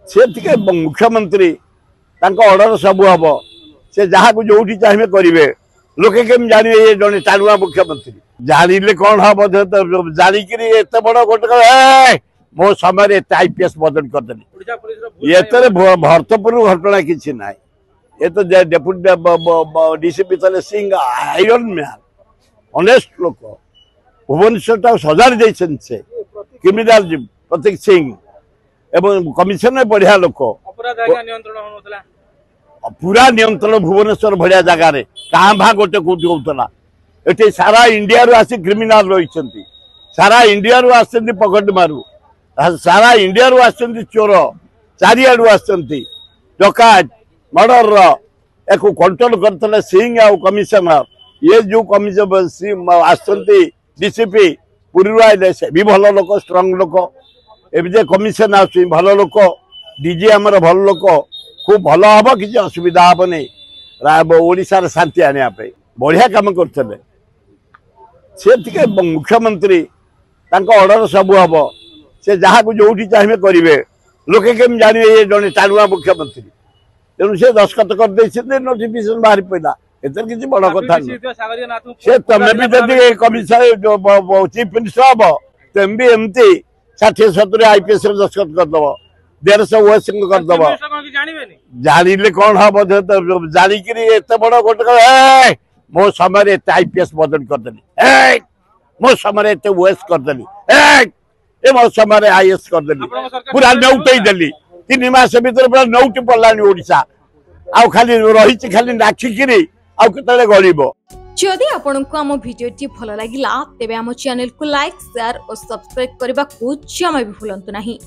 से टिके मुख्यमंत्री ऑर्डर सब हम से जहाँ को जो चाहिए करेंगे लोके केम जाने ये जड़े टाणुआ मुख्यमंत्री जानिले कौन हम जानिक बड़ गोटे मो समय आईपीएस बदल करदेली ये भरतपुर घटना किसी ना ये तो डेपुटी डीसीपी थे सिंह आयरन मैन ऑनेस्ट लोक भुवनेश्वर सजाड़ देते से क्रिमिनाल प्रतीक सिंह एवं कमिशनर बढ़िया लोक पूरा नियंत्रण भुवनेश्वर भाया जगार क्या भा गोटे कौटी होता ये सारा इंडिया रू आसी क्रिमिनाल रही सारा इंडिया रू आसती पकेट मारू सारा इंडिया रू आसती चोर चारिआडू आसती डकायत मर्डर या कंट्रोल करते सिंह आ कमिशनर ये जो कमिशनर आसती डीसीपी पुरी आए से भी भल लोक स्ट्रंग लोक ए कमिशन आस भल लोक डीजी आमर भल लोक खूब भल हम किसी असुविधा हम नहीं ओडिशार शांति आने बढ़िया काम करते से टिके मुख्यमंत्री ऑर्डर सब हम से जहाँ को जो चाहिए करेंगे लोके केम जाने ये जड़े टाणुआ मुख्यमंत्री तेणु से दस्खत कर नोटिफिकेशन बाहरी पड़ा एतर किसी बड़ कथा से तमें भी जब कमिशनर चीफ मिनिस्टर हम तुम भी एमती 60-70 आईपीएस दस्खत करदब 150 ओएससी करदब जानिले कौन हम जानिक बड़ गोटे मो समय आईपीएस बदल करदेली मो समय ओएस करदेली मो समय आईएएस करदेली पूरा नौटई देली 3 मास भीतर पूरा नौटी पड़ानी ओडिशा आउ खाली रही खाली नाचिकी आउ केतले गलिबो। जदि आपंक आम भिडी भल लगा तेब आम चैनल को लाइक शेयर और सब्सक्राइब करने को जमा भी भूलु नहीं।